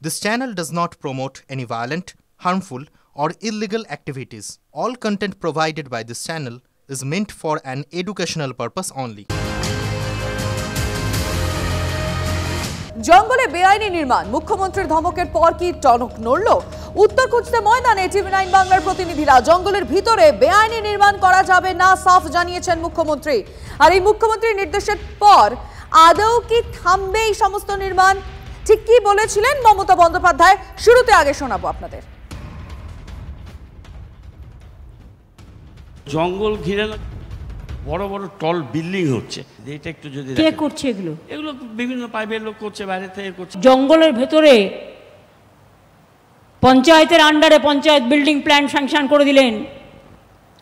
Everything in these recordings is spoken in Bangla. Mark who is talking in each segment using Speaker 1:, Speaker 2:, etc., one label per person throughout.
Speaker 1: This channel does not promote any violent, harmful, or illegal activities. All content provided by this channel is meant for an educational purpose only.
Speaker 2: জঙ্গলে বেআইনি নির্মাণ, মুখ্যমন্ত্রীর ধমকের পর কি টনক নড়ল? উত্তর খুঁজতে ময়দানে টিভি9 বাংলার প্রতিনিধিরা। জঙ্গলের ভিতরে বেআইনি নির্মাণ করা যাবে না সাফ জানিয়েছেন মুখ্যমন্ত্রী। আর এই মুখ্যমন্ত্রীর নির্দেশের পর আদৌ কি থামবে এই সমস্ত নির্মাণ? ঠিক কি বলেছিলেন মমতা বন্দ্যোপাধ্যায়? শুরুতে আগে শোনাবো আপনাদের।
Speaker 3: জঙ্গল ঘিরে বড় বড় টল বিল্ডিং হচ্ছে, এটা একটু যদি
Speaker 4: কে করছে এগুলো
Speaker 3: বিভিন্ন প্রাইভেট লোক করছে, বাইরে থেকে করছে।
Speaker 4: জঙ্গলের ভেতরে পঞ্চায়েতের আন্ডারে পঞ্চায়েত বিল্ডিং প্ল্যান স্যাংশন করে দিলেন,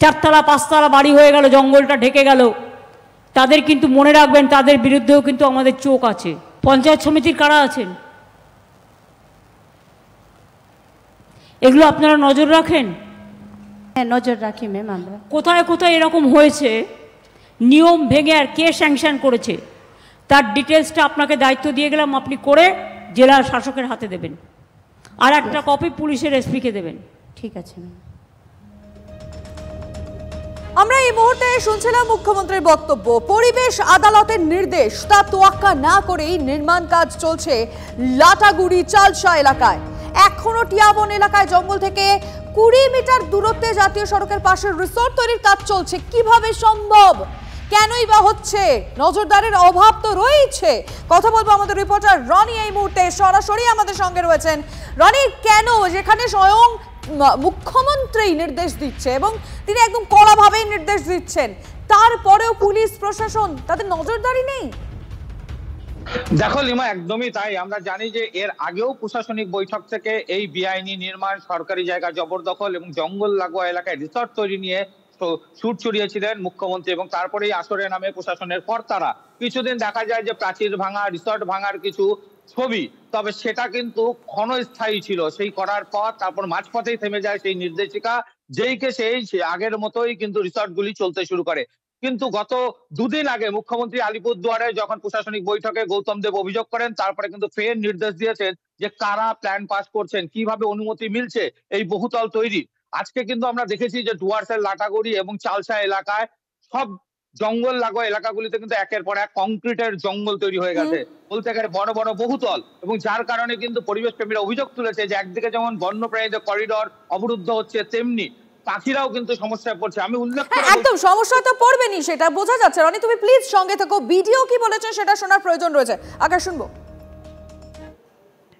Speaker 4: 4তলা 5তলা বাড়ি হয়ে গেল, জঙ্গলটা ঢেকে গেল। তাদের কিন্তু মনে রাখবেন, তাদের বিরুদ্ধেও কিন্তু আমাদের চোখ আছে। পঞ্চায়েত সমিতির কারা আছেন, এগুলো আপনারা নজর রাখেন?
Speaker 5: হ্যাঁ, নজর রাখি ম্যাম। আমরা
Speaker 4: কোথায় কোথায় এরকম হয়েছে, নিয়ম ভেঙে আর কে স্যাংশন করেছে, তার ডিটেলসটা আপনাকে দায়িত্ব দিয়ে গেলাম, আপনি করে জেলার শাসকের হাতে দেবেন, আর একটা কপি পুলিশের এসপিকে দেবেন।
Speaker 5: ঠিক আছে ম্যাম।
Speaker 2: আমরা এই মুহূর্তে শুনছিলাম মুখ্যমন্ত্রীর বক্তব্য। পরিবেশ আদালতের নির্দেশ, তা তোয়াক্কা না করেই নির্মাণ কাজ চলছে লাটাগুড়ি চালসা এলাকায়। এখনো টিয়াবন এলাকায় জঙ্গল থেকে 20 মিটার দূরত্বে জাতীয় সড়কের পাশে রিসোর্ট তৈরির কাজ চলছে। কিভাবে সম্ভব? কেনই বা হচ্ছে? নজরদারির অভাব তো রয়েছে। কথা বলবো আমাদের রিপোর্টার রনি এই মুহূর্তে সরাসরি আমাদের সঙ্গে রয়েছেন। রনি, কেন, যেখানে স্বয়ং মুখ্যমন্ত্রী নির্দেশ দিচ্ছে এবং তিনি একদম কড়াভাবেই নির্দেশ দিচ্ছেন, তারপরেও পুলিশ প্রশাসন তাদের নজরদারি নেই?
Speaker 6: দেখো লিমা, একদমই তাই। আমরা জানি যে এর আগেও প্রশাসনিক বৈঠক থেকে এই বেআইনি নির্মাণ, সরকারি জায়গা জবরদখল এবং জঙ্গল লাগোয়া এলাকায় রিসর্ট তৈরি নিয়ে সুর চড়িয়েছিলেন মুখ্যমন্ত্রী, এবং তারপরেই আসরে নামে প্রশাসনের কর্তারা। কিছুদিন দেখা যায় যে প্রাচীর ভাঙা, রিসর্ট ভাঙার কিছু ছবি, তবে সেটা কিন্তু ক্ষণস্থায়ী ছিল। সেই করার পর তারপর মাঝপথেই থেমে যায় সেই নির্দেশিকা, যেইকে সেই আগের মতোই কিন্তু রিসর্টগুলি চলতে শুরু করে। কিন্তু গত 2 দিন আগে মুখ্যমন্ত্রী আলিপুরদুয়ারে যখন প্রশাসনিক বৈঠকে গৌতম দেব অভিযোগ করেন, তারপরে কিন্তু ফের নির্দেশ দিয়েছেন যে কারা প্ল্যান পাস করছেন, কিভাবে অনুমতি মিলছে এই বহুতল তৈরি। আজকে কিন্তু আমরা দেখেছি যে ডুয়ার্সের লাটাগুড়ি এবং চালসা এলাকায় সব জঙ্গল লাগোয়া এলাকাগুলিতে কিন্তু একের পর এক কংক্রিটের জঙ্গল তৈরি হয়ে গেছে, বলতে গেলে বড় বড় বহুতল। এবং যার কারণে কিন্তু পরিবেশ প্রেমীরা অভিযোগ তুলেছে যে একদিকে যেমন বন্যপ্রাণীদের করিডর অবরুদ্ধ হচ্ছে, তেমনি পাখিরাও কিন্তু সমস্যায় পড়ছে। আমি উল্লেখ করি,
Speaker 2: একদম সমস্যা তো পড়বেনি, সেটা বোঝা যাচ্ছে। রনি, তুমি প্লিজ সঙ্গে থাকো, ভিডিও কি বলেছেন সেটা শোনার প্রয়োজন রয়েছে। আগে শুনবো।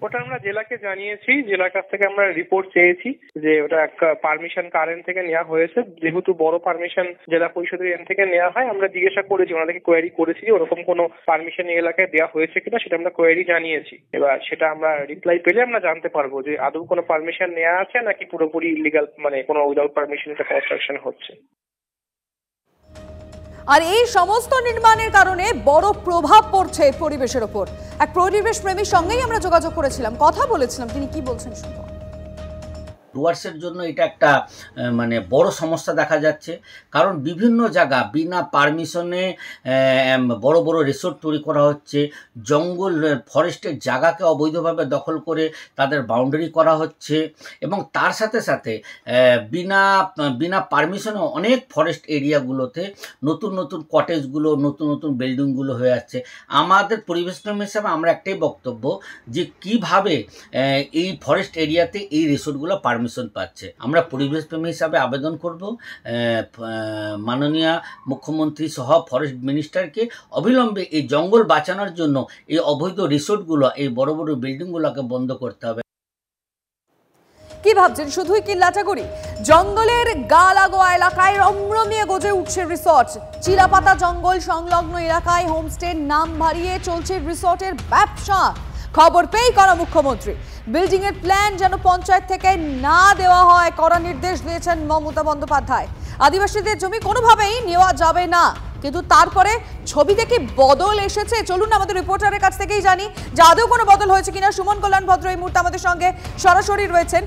Speaker 7: ওটা আমরা জেলাকে জানিয়েছি, জেলার কাছ থেকে আমরা রিপোর্ট চেয়েছি যে ওটা একটা পারমিশন কারেন্ট থেকে নেওয়া হয়েছে। যেহেতু বড় পারমিশন জেলা পরিষদের এন থেকে নেওয়া হয়, আমরা জিজ্ঞাসা করেছি, ওনাদেরকে কোয়েরি করেছি যে ওরকম কোনো পারমিশন এই এলাকায় দেওয়া হয়েছে কিনা, সেটা আমরা কোয়েরি জানিয়েছি। এবার সেটা আমরা রিপ্লাই পেলে আমরা জানতে পারবো যে আদৌ কোনো পারমিশন নেওয়া আছে নাকি পুরোপুরি ইলিগাল, মানে কোনো উইদাউট পারমিশন এটা কনস্ট্রাকশন হচ্ছে।
Speaker 2: আর এই সমস্ত নির্মাণের কারণে বড় প্রভাব পড়ছে পরিবেশের উপর। এক পরিবেশ প্রেমীর সঙ্গেই আমরা যোগাযোগ করেছিলাম, কথা বলেছিলাম, তিনি কি বলছেন শুনবো।
Speaker 8: ডুয়ার্সের জন্য এটা একটা মানে বড় সমস্যা দেখা যাচ্ছে, কারণ বিভিন্ন জায়গা বিনা পারমিশনে বড় বড় রিসোর্ট তৈরি করা হচ্ছে, জঙ্গল ফরেস্টের জায়গাকে অবৈধভাবে দখল করে তাদের বাউন্ডারি করা হচ্ছে, এবং তার সাথে সাথে বিনা পারমিশনে অনেক ফরেস্ট এরিয়াগুলোতে নতুন নতুন কটেজগুলো, নতুন নতুন বিল্ডিংগুলো হয়ে যাচ্ছে। আমাদের পরিবেশপ্রেমী হিসাবে আমরা একটাই বক্তব্য যে কিভাবে এই ফরেস্ট এরিয়াতে এই রিসোর্টগুলো পারমিশন পাচ্ছে। আমরা পরিবেশপ্রেমী হিসাবে আবেদন করব মাননীয় মুখ্যমন্ত্রী সহ ফরেস্ট মিনিস্টারকে অবিলম্বে এই জঙ্গল বাঁচানোর জন্য এই অবৈধ রিসোর্টগুলো, এই বড় বড় বিল্ডিংগুলোকে বন্ধ করতে হবে।
Speaker 2: কি ভাবছেন শুধুই কি লাটাগুড়ি? জঙ্গলের গা লাগোয়া এলাকায় রমরমিয়ে গজে উঠছে রিসর্ট। চিলাপাতা জঙ্গল সংলগ্ন এলাকায় হোমস্টের নাম ভারিয়ে চলছে রিসর্টের ব্যবসা। খবর পেয়ে করা মুখ্যমন্ত্রী বিল্ডিং এর প্ল্যান যেন পঞ্চায়েত থেকে না দেওয়া হয়, কড়া নির্দেশ দিয়েছেন মমতা বন্দ্যোপাধ্যায়। আদিবাসীদের জমি কোনোভাবেই নেওয়া যাবে না। কিন্তু তারপরে ছবিতে কি বদল এসেছে? চলুন আমাদের রিপোর্টারের কাছ থেকেই জানি যে আদৌ কোনো বদল হয়েছে কিনা। সুমন কল্যাণ ভদ্র এই মুহূর্তে আমাদের সঙ্গে সরাসরি রয়েছেন।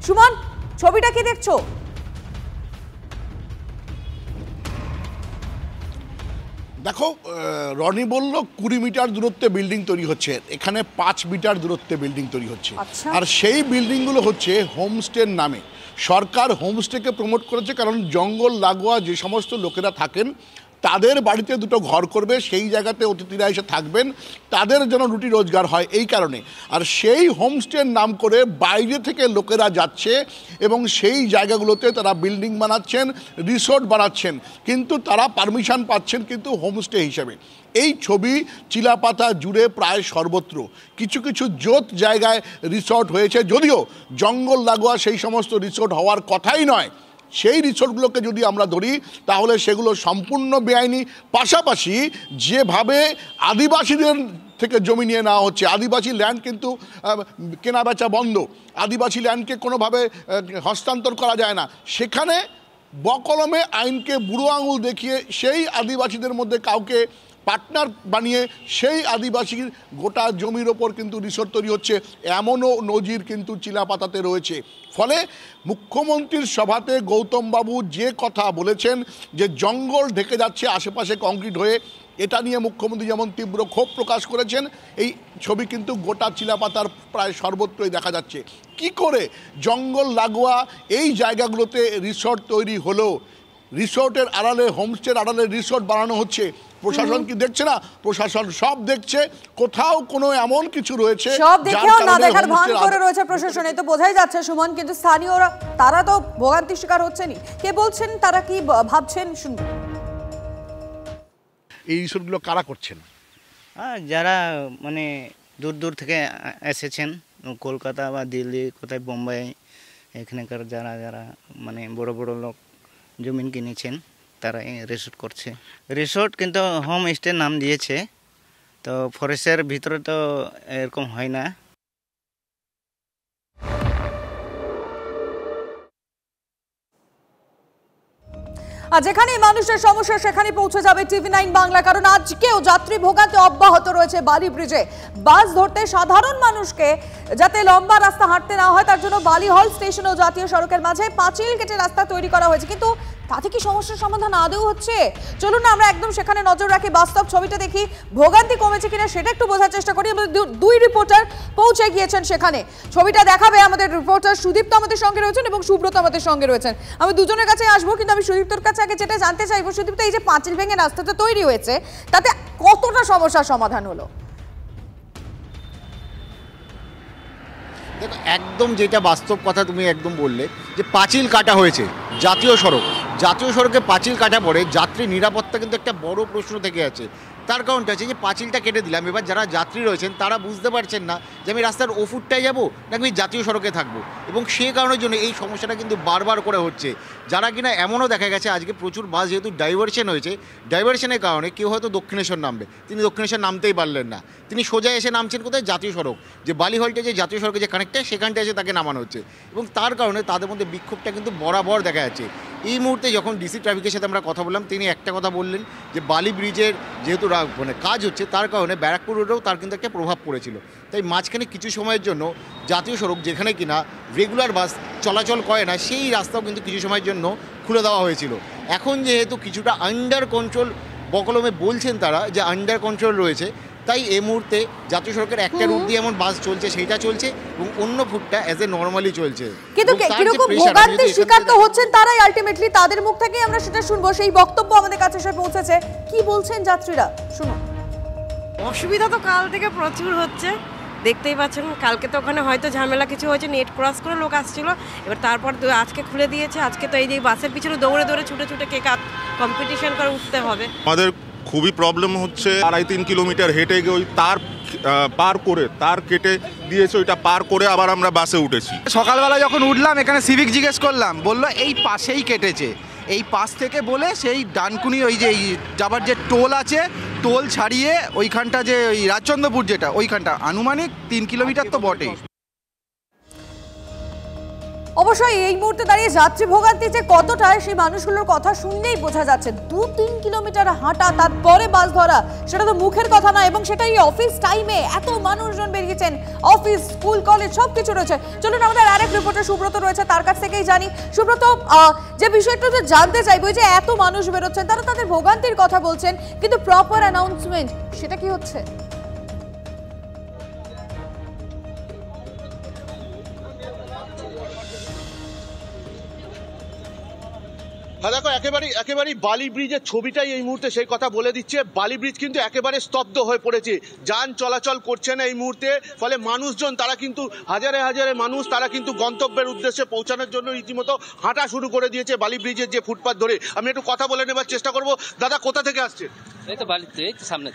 Speaker 2: সুমন, ছবিটা কি দেখছো?
Speaker 9: দেখো, রনি বলল 20 মিটার দূরত্বে বিল্ডিং তৈরি হচ্ছে, এখানে 5 মিটার দূরত্বে বিল্ডিং তৈরি হচ্ছে। আর সেই বিল্ডিংগুলো হচ্ছে হোমস্টের নামে। সরকার হোমস্টেকে প্রমোট করেছে, কারণ জঙ্গল লাগোয়া যে সমস্ত লোকেরা থাকেন তাদের বাড়িতে দুটো ঘর করবে, সেই জায়গাতে অতিথিরা এসে থাকবেন, তাদের যেন রুটি রোজগার হয় এই কারণে। আর সেই হোমস্টের নাম করে বাইরে থেকে লোকেরা যাচ্ছে এবং সেই জায়গাগুলোতে তারা বিল্ডিং বানাচ্ছেন, রিসোর্ট বানাচ্ছেন, কিন্তু তারা পারমিশন পাচ্ছেন কিন্তু হোমস্টে হিসেবে। এই ছবি চিলাপাতা জুড়ে প্রায় সর্বত্র। কিছু কিছু জোত জায়গায় রিসোর্ট হয়েছে, যদিও জঙ্গল লাগোয়া সেই সমস্ত রিসোর্ট হওয়ার কথাই নয়। সেই রিসোর্টগুলোকে যদি আমরা ধরি তাহলে সেগুলো সম্পূর্ণ বেআইনি। পাশাপাশি যেভাবে আদিবাসীদের থেকে জমি নিয়ে নেওয়া হচ্ছে, আদিবাসী ল্যান্ড কিন্তু কেনা বেচা বন্ধ, আদিবাসী ল্যান্ডকে কোনোভাবে হস্তান্তর করা যায় না। সেখানে বকলমে আইনকে বুড়ো আঙুল দেখিয়ে সেই আদিবাসীদের মধ্যে কাউকে পার্টনার বানিয়ে সেই আদিবাসীর গোটা জমির ওপর কিন্তু রিসোর্ট তৈরি হচ্ছে, এমনও নজির কিন্তু চিলাপাতাতে রয়েছে। ফলে মুখ্যমন্ত্রীর সভাতে গৌতমবাবু যে কথা বলেছেন যে জঙ্গল ঢেকে যাচ্ছে আশেপাশে কংক্রিট হয়ে, এটা নিয়ে মুখ্যমন্ত্রী যেমন তীব্র ক্ষোভ প্রকাশ করেছেন, এই ছবি কিন্তু গোটা চিলাপাতার প্রায় সর্বত্রই দেখা যাচ্ছে। কি করে জঙ্গল লাগোয়া এই জায়গাগুলোতে রিসোর্ট তৈরি হলো, রিসোর্টের আড়ালে, হোমস্টের আড়ালে রিসোর্ট বানানো হচ্ছে। প্রশাসন কি দেখছে না? প্রশাসন সব দেখছে। কোথাও কোনো এমন কিছু রয়েছে
Speaker 2: সব দেখেও না দেখার ভান করে রয়েছে প্রশাসন, এই তো বোঝাই যাচ্ছে সুমন। কিন্তু স্থানীয়রা তারা তো ভোগান্তির শিকার হচ্ছেনই। কে বলছেন, তারা কি ভাবছেন শুনবো।
Speaker 9: এই রিসোর্টগুলো কারা করছেন?
Speaker 10: যারা মানে দূর দূর থেকে এসেছেন, কলকাতা বা দিল্লি, কোথায় বোম্বাই, এখানকার যারা যারা মানে বড় বড় লোক জমিন কিনেছেন তারা রিসোর্ট করছে। রিসোর্ট কিন্তু হোম স্টে নাম দিয়েছে, তো ফরেস্টের ভিতরে তো এরকম হয় না।
Speaker 2: আর যেখানে মানুষের সমস্যা সেখানে পৌঁছে যাবে TV9 বাংলা, কারণ আজকেও যাত্রী ভোগান্তি অব্যাহত রয়েছে বালি ব্রিজে। বাস ধরতে সাধারণ মানুষকে যাতে লম্বা রাস্তা হাঁটতে না হয় তার জন্য বালিহল স্টেশন ও জাতীয় সড়কের মাঝে পাঁচিল কেটে রাস্তা তৈরি করা হয়েছে, কিন্তু তাতে কি সমস্যার সমাধান আদৌ হচ্ছে? চলুন না আমরা একদম সেখানে নজর রাখি, বাস্তব ছবিটা দেখি, ভোগান্তি কমেছে কিনা সেটা একটু বোঝার চেষ্টা করি। আমাদের দুই রিপোর্টার পৌঁছে গিয়েছেন সেখানে, ছবিটা দেখাবে আমাদের রিপোর্টার সুদীপ্ত আমাদের সঙ্গে রয়েছেন এবং সুব্রত আমাদের সঙ্গে রয়েছেন। আমি দুজনের কাছে আসবো, কিন্তু আমি সুদীপ্তর কাছে আগে যেটা জানতে চাইবো, সুদীপ্ত এই যে পাঁচিল ভেঙে রাস্তাটা তৈরি হয়েছে তাতে কতটা সমস্যার সমাধান হলো?
Speaker 11: দেখো, একদম যেটা বাস্তব কথা তুমি একদম বললে যে পাঁচিল কাটা হয়েছে জাতীয় সড়কে পাঁচিল কাটা পড়ে যাত্রী নিরাপত্তা কিন্তু একটা বড় প্রশ্ন থেকে আছে। তার কারণটা হচ্ছে যে পাঁচিলটা কেটে দিলাম, এবার যারা যাত্রী রয়েছেন তারা বুঝতে পারছেন না যে আমি রাস্তার ওফুটটায় যাবো নাকি আমি জাতীয় সড়কে থাকবো, এবং সে কারণের জন্য এই সমস্যাটা কিন্তু বারবার করে হচ্ছে। যারা কিনা এমনও দেখা গেছে আজকে প্রচুর বাস যেহেতু ডাইভারশন হয়েছে, ডাইভারশনের কারণে কেউ হয়তো দক্ষিণেশ্বর নামবে, তিনি দক্ষিণেশ্বর নামতেই পারলেন না, তিনি সোজা এসে নামছেন কোথায়? জাতীয় সড়ক, যে বালিহলটা যে জাতীয় সড়কে যে কানেক্টটা সেখানটা এসে তাকে নামানো হচ্ছে, এবং তার কারণে তাদের মধ্যে বিক্ষোভটা কিন্তু বরাবর দেখা যাচ্ছে। এই মুহূর্তে যখন ডিসি ট্রাফিকের সাথে আমরা কথা বললাম, তিনি একটা কথা বললেন যে বালি ব্রিজের যেহেতু মানে কাজ হচ্ছে তার কারণে ব্যারাকপুর রোডেও তার কিন্তু একটা প্রভাব পড়েছিল, তাই মাঝখানে কিছু সময়ের জন্য জাতীয় সড়ক যেখানে কিনা রেগুলার বাস চলাচল করে না সেই রাস্তাও কিন্তু কিছু সময়ের জন্য খুলে দেওয়া হয়েছিল। এখন যেহেতু কিছুটা আন্ডার কন্ট্রোল, বকলমে বলছেন তারা যে আন্ডার কন্ট্রোল রয়েছে, তাই এই মুহূর্তে জাতীয় সড়কের একটা রুট দিয়ে এমন বাস চলছে সেইটা চলছে এবং অন্য ফুটটা অ্যাজ এ নর্মালি চলছে।
Speaker 2: কিন্তু কিরকম ভোগান্তির শিকার তো হচ্ছেন তারাই, আলটিমেটলি তাদের মুখ থেকেই আমরা সেটা শুনবো। সেই বক্তব্য আমাদের কাছে এসে পৌঁছেছে, কি বলছেন যাত্রীরা শুনুন।
Speaker 12: অসুবিধা তো কাল থেকে প্রচুর হচ্ছে, দেখতেই পাচ্ছেন। কালকে তো ওখানে হয়তো ঝামেলা কিছু হয়েছে, নেট ক্রস করে লোক আসছিল, এবার তারপর আজকে খুলে দিয়েছে। আজকে তো এই যে বাসের পিছনে দৌড়ে দৌড়ে ছুটে ছুটে কে কম্পিটিশন করে উঠতে হবে।
Speaker 13: আমাদের খুবই প্রবলেম হচ্ছে, 2.5-3 কিলোমিটার হেঁটে গিয়ে ওই তার পার করে, তার কেটে দিয়েছে, ওইটা পার করে আবার আমরা বাসে উঠেছি।
Speaker 14: সকালবেলা যখন উঠলাম এখানে সিভিক জিজ্ঞেস করলাম, বললো এই পাশেই কেটেছে, এই পাশ থেকে বলে সেই ডানকুনি ওই যে যাবার যে টোল আছে, টোল ছাড়িয়ে ওইখানটা যে ওই রাজচন্দ্রপুর যেটা ওইখানটা আনুমানিক 3 কিলোমিটার তো বটেই।
Speaker 2: অবশ্যই এই মুহূর্তে দাঁড়িয়ে যাত্রী ভোগান্তি যে কতটা সেই মানুষগুলোর কথা শুনলেই বোঝা যাচ্ছে। 2-3 কিলোমিটার হাঁটা, তারপরে বাস ধরা, সেটা তো মুখের কথা না। এবং সেটা এই অফিস টাইমে এত মানুষজন বেরিয়েছেন, অফিস, স্কুল, কলেজ সবকিছু রয়েছে। চলুন আমাদের আরেক রিপোর্টার সুব্রত রয়েছে, তার কাছ থেকেই জানি। সুব্রত, যে বিষয়টা তো জানতে চাইবো, যে এত মানুষ বেরোচ্ছেন, তারা তাদের ভোগান্তির কথা বলছেন, কিন্তু প্রপার অ্যানাউন্সমেন্ট সেটা কি হচ্ছে?
Speaker 15: হ্যাঁ দেখো, একেবারেই বালি ব্রিজের ছবিটাই এই মুহূর্তে সেই কথা বলে দিচ্ছে। বালি ব্রিজ কিন্তু একেবারে স্তব্ধ হয়ে পড়েছে, যান চলাচল করছে না এই মুহূর্তে। ফলে মানুষজন তারা কিন্তু হাজারে হাজারে মানুষ তারা কিন্তু গন্তব্যের উদ্দেশ্যে পৌঁছানোর জন্য রীতিমতো হাঁটা শুরু করে দিয়েছে বালি ব্রিজের যে ফুটপাথ ধরে। আমি একটু কথা বলে নেবার চেষ্টা করবো। দাদা, কোথা থেকে আসছে?
Speaker 16: এই তো বালিতে, এই তো সামনে।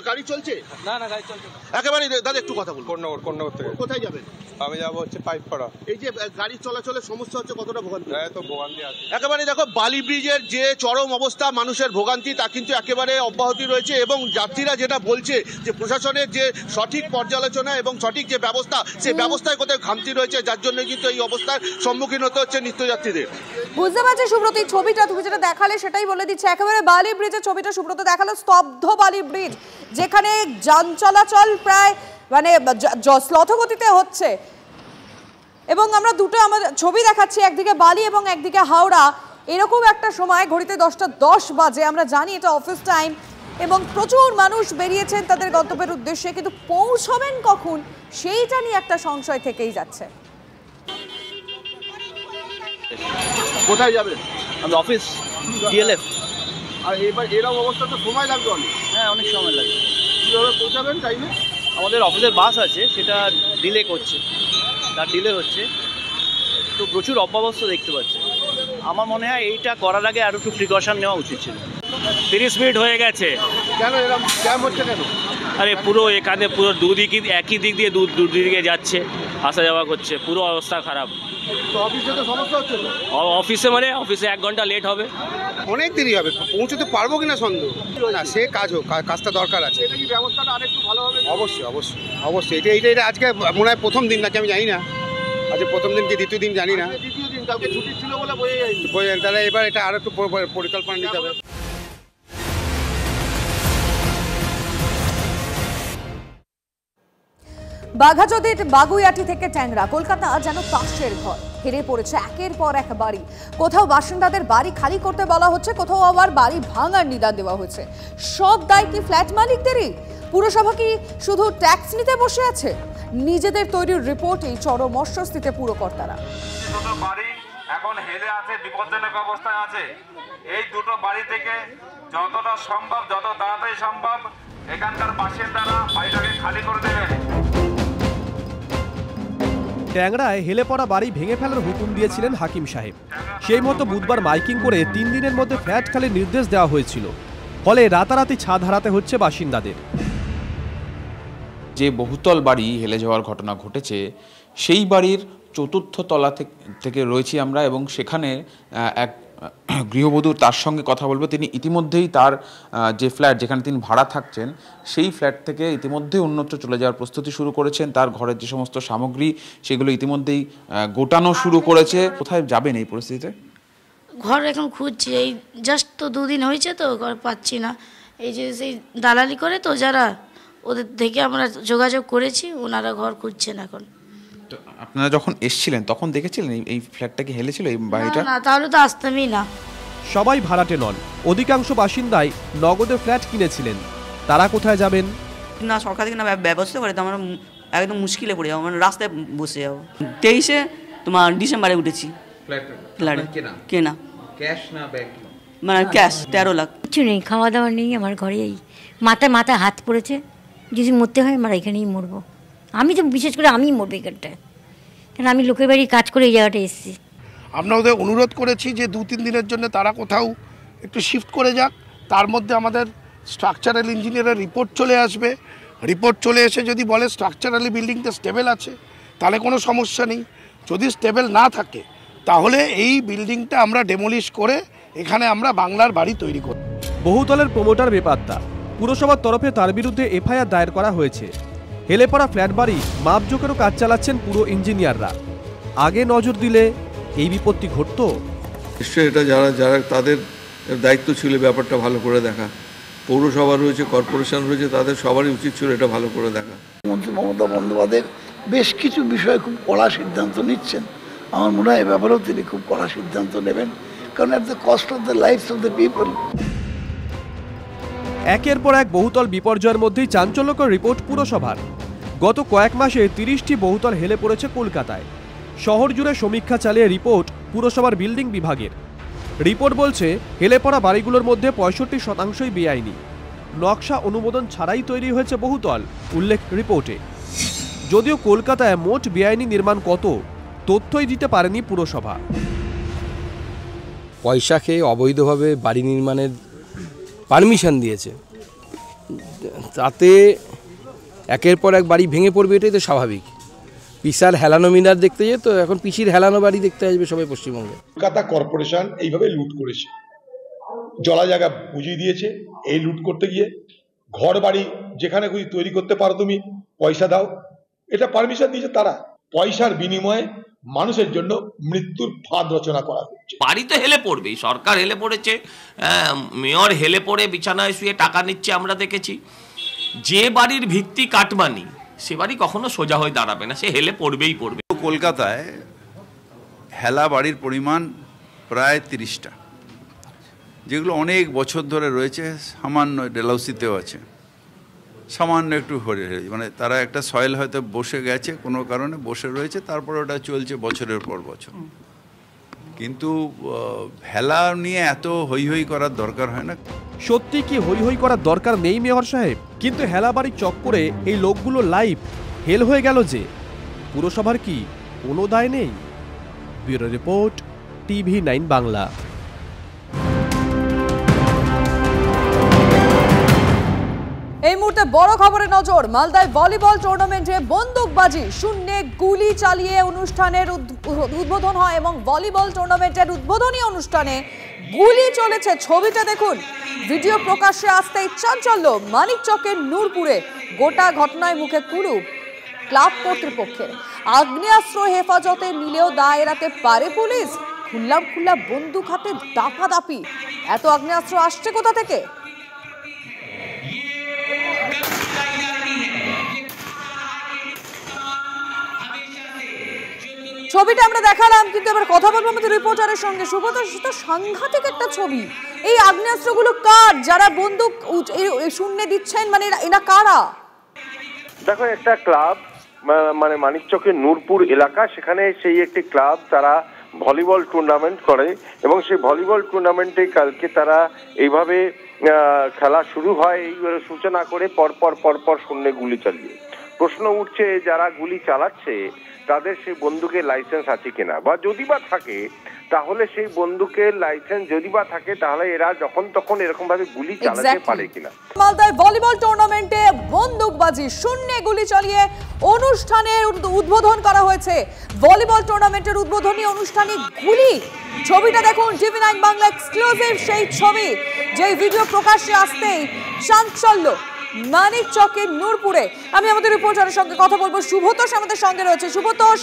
Speaker 15: গাড়ি চলছে?
Speaker 16: না না, গাড়ি চলছে
Speaker 15: একেবারে। দাদা একটু কথা বলুন।
Speaker 17: কোন্নগর থেকে।
Speaker 15: কোথায় যাবেন?
Speaker 17: আমি যাবো হচ্ছে পাইপপাড়া।
Speaker 15: এই যে গাড়ি চলাচলের সমস্যা হচ্ছে, কতটা ভোগান্তি?
Speaker 17: তো ভোগান্তি আছে
Speaker 15: একেবারে। দেখো, বালি ব্রিজের যে চরম অবস্থা, মানুষের ভোগান্তি তা কিন্তু একেবারে অব্যাহতি রয়েছে। এবং যাত্রীরা যেটা বলছে যে প্রশাসনের যে সঠিক পর্যালোচনা এবং সঠিক যে ব্যবস্থা, সেই ব্যবস্থায় কোথায় খামতি রয়েছে, যার জন্য কিন্তু এই অবস্থার সম্মুখীন হতে হচ্ছে নিত্যযাত্রীদের।
Speaker 2: বুঝতে পারছি সুব্রত, এই ছবিটা তুমি যেটা দেখালে সেটাই বলে দিচ্ছে। একেবারে বালি ব্রিজের ছবিটা সুব্রত দেখালো, স্তব্ধ বালি ব্রিজ, যেখানে যান চলাচল প্রায় মানে স্লথগতিতে হচ্ছে। এবং আমরা দুটো আমাদের ছবি দেখাচ্ছি, একদিকে বালি এবং একদিকে হাওড়া। এরকম একটা সময়, ঘড়িতে 10:10 বাজে, আমরা জানি এটা অফিস টাইম এবং প্রচুর মানুষ বেরিয়েছেন তাদের গন্তব্যের উদ্দেশ্যে, কিন্তু পৌঁছবেন কখন সেইটা নিয়ে একটা সংশয় থেকেই যাচ্ছে।
Speaker 15: কোথায় যাবেন?
Speaker 16: আমি অফিস, ডিএলএফ।
Speaker 15: আর এবার এরকম অবস্থা তো সময় লাগবে অনেক।
Speaker 16: হ্যাঁ, অনেক সময় লাগবে।
Speaker 15: কীভাবে পৌঁছাবেন টাইমে?
Speaker 16: আমাদের অফিসের বাস আছে, সেটা ডিলে করছে, তার ডিলে হচ্ছে, তো প্রচুর অব্যবস্থা দেখতে পাচ্ছি। আমার মনে হয় এইটা করার আগে আরও একটু প্রিকশন নেওয়া উচিত ছিল।
Speaker 18: 30 মিনিট হয়ে গেছে।
Speaker 15: কেন এরকম জ্যাম হচ্ছে কেন?
Speaker 18: আরে পুরো এখানে পুরো দুদিকে একই দিক দিয়ে দুদিকে যাচ্ছে, আসা যাওয়া করছে, পুরো অবস্থা খারাপ।
Speaker 15: তো অফিসে তো সমস্যা হচ্ছে তো?
Speaker 18: অফিসে 1 ঘন্টা লেট হবে।
Speaker 17: অনেক দেরি হবে, পৌঁছতে পারবো কিনা সন্দেহ। না, সে কাজ হোক, কাজটা দরকার আছে।
Speaker 15: এটা কি ব্যবস্থাটা আরেকটু ভালো হবে?
Speaker 17: অবশ্যই। এটা আজকে মনে হয় প্রথম দিন নাকি, আমি জানি না। আজকে প্রথম দিন কি দ্বিতীয় দিন জানি না।
Speaker 15: দ্বিতীয় দিন, কালকে ছুটি ছিল বলে বোঝা যায়নি।
Speaker 17: তাহলে এবার এটা আরো একটু পরিকল্পনা নিতে হবে।
Speaker 2: বাঘাযতীন বাগুইআটি থেকে ট্যাংরা, কলকাতা যেন তাসের ঘর। হেরে পড়েছে একের পর এক বাড়ি। কোথাও বাসিন্দাদের বাড়ি খালি করতে বলা হচ্ছে, কোথাও আবার বাড়ি ভাঙার নিদান দেওয়া হয়েছে। সব দায় কি ফ্ল্যাট মালিকদেরই? পুরসভা কি শুধু ট্যাক্স নিতে বসে আছে? নিজেদের তৈরির রিপোর্টেই চরম অস্বস্তিতে পুরকর্তারা।
Speaker 19: দুটো বাড়ি এখন হেলে আছে, বিপজ্জনক অবস্থায় আছে। এই দুটো বাড়ি থেকে যতটা সম্ভব, যত তাড়াতাড়ি সম্ভব এখানকার বাসিন্দারা বাড়িটাকে খালি করে দেবেন।
Speaker 20: ট্যাংরায় হেলে পড়া বাড়ি ভেঙে ফেলার হুকুম দিয়েছিলেন হাকিম সাহেব। সেই মতো বুধবার মাইকিং করে 3 দিনের মধ্যে ফ্ল্যাট খালির নির্দেশ দেওয়া হয়েছিল। ফলে রাতারাতি ছাদ হারাতে হচ্ছে বাসিন্দাদের।
Speaker 21: যে বহুতল বাড়ি হেলে যাওয়ার ঘটনা ঘটেছে, সেই বাড়ির 4র্থ তলা থেকে রয়েছি আমরা, এবং সেখানে এক গৃহবধূ, তার সঙ্গে কথা বলবো। তিনি ইতিমধ্যেই তার যে ফ্ল্যাট যেখানে তিনি ভাড়া থাকছেন, সেই ফ্ল্যাট থেকে ইতিমধ্যেই অন্যত্র চলে যাওয়ার প্রস্তুতি শুরু করেছেন। তার ঘরের যে সমস্ত সামগ্রী সেগুলো ইতিমধ্যেই গোটানো শুরু করেছে। কোথায় যাবেন এই পরিস্থিতিতে?
Speaker 22: ঘর এখন খুঁজছি, এই জাস্ট তো 2 দিন হয়েছে, তো ঘর পাচ্ছি না। এই যে সেই দালালি করে তো যারা, ওদের থেকে আমরা যোগাযোগ করেছি, ওনারা ঘর খুঁজছেন এখন।
Speaker 21: তো আপনারা যখন এসেছিলেন তখন দেখেছিলেন এই ফ্ল্যাটটা কি হেলেছিল, এই বাড়িটা?
Speaker 22: না, তাহলে তো আসতামই না।
Speaker 20: সবাই ভাড়াটে নন, অধিকাংশ বাসিন্দাই নগদে ফ্ল্যাট কিনেছিলেন। তারা কোথায় যাবেন?
Speaker 23: না, সরকার থেকে না ব্যবস্থা করে তো আমরা একদম মুশকিলে পড়ে যাবো, মানে রাস্তায় বসে যাবো। 23-এ তোমার ডিসেম্বরে উঠেছি ফ্ল্যাটে। কেনা
Speaker 21: ক্যাশ না ব্যাংক?
Speaker 23: মানে ক্যাশ 13 লাখ।
Speaker 24: কিছু নেই, খাওয়া দাওয়া নেই আমার ঘরে। এই মাথায় হাত পড়েছে, যদি মরতে হয় আমরা এখানেই মরবো। আমি তো বিশেষ করে আমিই মরবো এখানটায়, কারণ আমি লোকের বাড়ি কাজ করে এই জায়গাটা এসেছি।
Speaker 9: আমরা ওদের অনুরোধ করেছি যে 2-3 দিনের জন্য তারা কোথাও একটু শিফট করে যাক। তার মধ্যে আমাদের স্ট্রাকচারাল ইঞ্জিনিয়ারের রিপোর্ট চলে আসবে। রিপোর্ট চলে এসে যদি বলে স্ট্রাকচারালি বিল্ডিংটা স্টেবল আছে, তাহলে কোনো সমস্যা নেই। যদি স্টেবল না থাকে, তাহলে এই বিল্ডিংটা আমরা ডেমোলিশ করে এখানে আমরা বাংলার বাড়ি তৈরি করব।
Speaker 20: বহুতলের প্রমোটার বেপাত্তা, পুরসভার তরফে তার বিরুদ্ধে এফআইআর দায়ের করা হয়েছে। হেলে পড়া ফ্ল্যাট বাড়ি মাপজোকেরও কাজ চালাচ্ছেন পুরো ইঞ্জিনিয়াররা। আগে নজর দিলে এই বিপত্তি ঘটতো?
Speaker 1: নিশ্চয়ই এটা যারা তাদের দায়িত্ব ছিল ব্যাপারটা ভালো করে দেখা। পৌরসভা রয়েছে, কর্পোরেশন রয়েছে, তাদের সবারই উচিত ছিল এটা ভালো করে দেখা।
Speaker 3: মুখ্যমন্ত্রী মমতা বন্দ্যোপাধ্যায় বেশ কিছু বিষয়ে খুব কড়া সিদ্ধান্ত নিচ্ছেন। আমার মনে হয় এ ব্যাপারেও তিনি খুব কড়া সিদ্ধান্ত নেবেন, কারণ at the cost of the lifes of the people.
Speaker 20: একের পর এক বহুতল বিপর্যয়ের মধ্যেই চাঞ্চল্যকর রিপোর্ট পুরসভার। গত কয়েক মাসে 30টি বহুতল হেলে পড়েছে কলকাতায়। শহর জুড়ে সমীক্ষা চালিয়ে রিপোর্ট পুরসভার বিল্ডিং বিভাগের। রিপোর্ট বলছে হেলে পড়া বাড়িগুলোর মধ্যে 65%ই বেআইনি। নকশা অনুমোদন ছাড়াই তৈরি হয়েছে বহুতল, উল্লেখ রিপোর্টে। যদিও কলকাতায় মোট বেআইনি নির্মাণ কত তথ্যই দিতে পারেনি পুরসভা।
Speaker 4: পয়সা খেয়ে অবৈধভাবে বাড়ি নির্মাণের পারমিশন দিয়েছে, তাতে একের পর এক বাড়ি ভেঙে পড়বে, এটাই তো স্বাভাবিক। পিসার হেলানো মিনার দেখতে যেত, এখন পিসির হেলানো বাড়ি দেখতে আসবে সবাই পশ্চিমবঙ্গে।
Speaker 5: কলকাতা কর্পোরেশন এইভাবে লুট করেছে, জলা জায়গা বুঝিয়ে দিয়েছে। এই লুট করতে গিয়ে ঘর বাড়ি যেখানে খুশি তৈরি করতে পারো, তুমি পয়সা দাও, এটা পারমিশন দিয়েছে তারা। পয়সার বিনিময়ে মানুষের জন্য মৃত্যুর ফাঁদ রচনা করা হচ্ছে।
Speaker 25: বাড়ি তো হেলে পড়বেই, সরকার হেলে পড়েছে, মেয়র হেলে পড়ে বিছানায় শুয়ে টাকা নিচ্ছে আমরা দেখেছি। যে বাড়ির ভিত্তি কাটমানি সে বাড়ি কখনো সোজা হয়ে দাঁড়াবে না, সে হেলে পড়বেই পড়বে।
Speaker 26: কলকাতায় হেলা বাড়ির পরিমাণ প্রায় 30টা, যেগুলো অনেক বছর ধরে রয়েছে। সামান্য ডেলাউসিতেও আছে, সামান্য একটু মানে তারা একটা সয়েল হয়তো বসে গেছে, কোনো কারণে বসে রয়েছে, তারপরে ওটা চলছে বছরের পর বছর। কিন্তু হেলা নিয়ে এত হই হই করার দরকার হয় না।
Speaker 20: সত্যি কি হই হই করার দরকার নেই মেয়র সাহেব? কিন্তু হেলাবাড়ির চক্করে এই লোকগুলো লাইভ হেল হয়ে গেল যে, পুরসভার কি কোনো দায় নেই? Bureau report, TV9 Bangla.
Speaker 2: এই মুহূর্তে বড় খবরে নজর। মালদায় ভলিবল টুর্নামেন্টে বন্দুকবাজি, শূন্যে গুলি চালিয়ে অনুষ্ঠানের উদ্বোধন হয় এবং ভলিবল টুর্নামেন্টের উদ্বোধনী অনুষ্ঠানে গুলি চলেছে। ছবিটা দেখুন। ভিডিও প্রকাশ্যে আসতেই চাঞ্চল্য মানিকচকের নূরপুরে। গোটা ঘটনায় মুখে কুলুপ ক্লাব কর্তৃপক্ষের। আগ্নেয়াস্ত্র হেফাজতে নিলেও দায় এড়াতে পারে পুলিশ। খুল্লা বন্দুক হাতে দাপাদাপি। এত আগ্নেয়াস্ত্র আসছে কোথা থেকে? ছবিটা আমরা দেখালাম, কিন্তু এবার কথা বলবো আমাদের রিপোর্টারের সঙ্গে। সুব্রত, সাংঘাতিক একটা ছবি। এই আগ্নেয়াস্ত্রগুলো কার? যারা বন্দুক শূন্যে দিচ্ছেন, মানে এরা কারা?
Speaker 27: দেখো, একটা ক্লাব, মানে মানিকচকের নূরপুর এলাকা, সেখানে সেই একটি ক্লাব, তারা ভলিবল টুর্নামেন্ট করে এবং সেই ভলিবল টুর্নামেন্টে কালকে তারা এইভাবে খেলা শুরু হয়, এই সূচনা করে পরপর শূন্যে গুলি চালিয়ে। প্রশ্ন উঠছে, যারা গুলি চালাচ্ছে তাদের সেই বন্দুকের লাইসেন্স আছে কিনা, বা যদি বা থাকে তাহলে সেই বন্দুকের লাইসেন্স যদি বা থাকে তাহলে এরা যখন তখন এরকম ভাবে গুলি চালাতে পারে কিনা।
Speaker 2: মালদায় ভলিবল টুর্নামেন্টে বন্দুকবাজি, শূন্যে গুলি চালিয়ে অনুষ্ঠানের উদ্বোধন করা হয়েছে। ভলিবল টুর্নামেন্টের উদ্বোধনী অনুষ্ঠানে গুলি। ছবিটা দেখুন, TV9 বাংলা এক্সক্লুসিভ সেই ছবি, যেই ভিডিও প্রকাশ্যে আসতেই চাঞ্চল্য মানিকচকের নূরপুরে। আমি আমাদের রিপোর্টারের সঙ্গে কথা বলবো। শুভতোষ আমাদের সঙ্গে রয়েছে। শুভতোষ,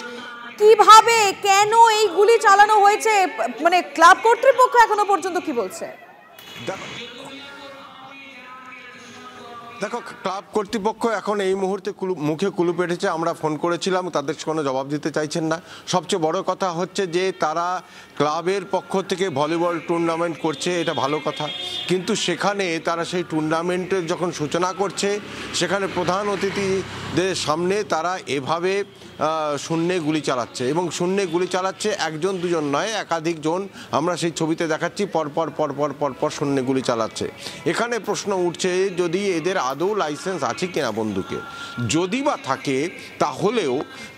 Speaker 2: কিভাবে, কেন এই গুলি চালানো হয়েছে, মানে ক্লাব কর্তৃপক্ষ এখনো পর্যন্ত কি বলছে?
Speaker 28: দেখো, ক্লাব কর্তৃপক্ষ এখন এই মুহূর্তে মুখে কুলু পেটেছে। আমরা ফোন করেছিলাম, তাদের কোনো জবাব দিতে চাইছেন না। সবচেয়ে বড় কথা হচ্ছে যে তারা ক্লাবের পক্ষ থেকে ভলিবল টুর্নামেন্ট করছে, এটা ভালো কথা, কিন্তু সেখানে তারা সেই টুর্নামেন্টের যখন সূচনা করছে সেখানে প্রধান অতিথিদের সামনে তারা এভাবে শূন্যে গুলি চালাচ্ছে, এবং শূন্যে গুলি চালাচ্ছে একজন দুজন নয়, একাধিক জন। আমরা সেই ছবিতে দেখাচ্ছি, পরপর শূন্যে গুলি চালাচ্ছে। এখানে প্রশ্ন উঠছে, যদি এদের আদৌ লাইসেন্স আছে কিনা বন্দুকে, যদি বা থাকে তাহলেও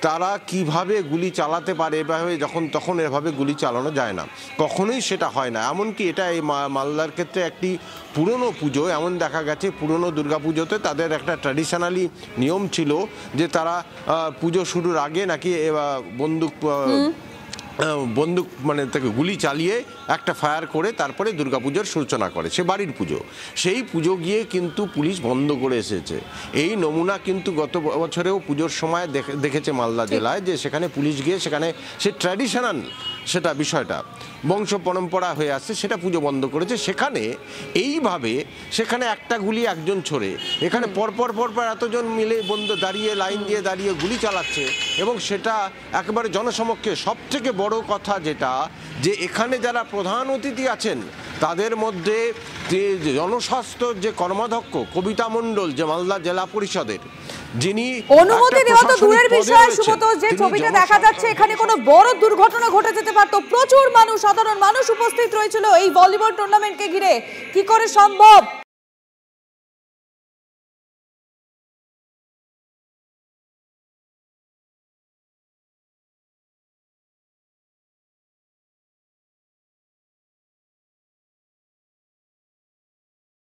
Speaker 28: তারা কিভাবে গুলি চালাতে পারে? এভাবে যখন তখন এভাবে গুলি চালানো যায় না, কখনোই সেটা হয় না। এমনকি এটা এই মালদার ক্ষেত্রে একটি পুরনো পুজো, এমন দেখা গেছে পুরনো দুর্গাপুজোতে তাদের একটা ট্র্যাডিশনালি নিয়ম ছিল যে তারা পুজো শুরুর আগে নাকি বন্দুক বন্দুক মানে তাকে গুলি চালিয়ে একটা ফায়ার করে তারপরে দুর্গাপুজোর সূচনা করে, সে বাড়ির পুজো। সেই পুজো গিয়ে কিন্তু পুলিশ বন্ধ করে এসেছে। এই নমুনা কিন্তু গত বছরেও পুজোর সময় দেখেছে মালদা জেলায়, যে সেখানে পুলিশ গিয়ে সেখানে সে ট্র্যাডিশনাল সেটা বিষয়টা বংশ পরম্পরা হয়ে আসছে, সেটা পুজো বন্ধ করেছে। সেখানে এইভাবে সেখানে একটা গুলি একজন ছোড়ে, এখানে পরপর এতজন মিলে বন্ধ দাঁড়িয়ে লাইন দিয়ে দাঁড়িয়ে গুলি চালাচ্ছে, এবং সেটা একেবারে জনসমক্ষে। সবথেকে বড় কথা যেটা, যে এখানে যারা প্রধান অতিথি আছেন তাদের মধ্যে যে জনস্বাস্থ্যর যে কর্মাধ্যক্ষ কবিতা মণ্ডল, যে মালদা জেলা পরিষদের, যিনি
Speaker 2: অনুমতি দেওয়া তো দূরের বিষয়, সুব্রত, যে ছবিটা দেখা যাচ্ছে এখানে কোনো বড় দুর্ঘটনা ঘটে যেতে পারতো। প্রচুর মানুষ, সাধারণ মানুষ উপস্থিত রয়েছিল এই ভলিবল টুর্নামেন্টকে ঘিরে। কি করে সম্ভব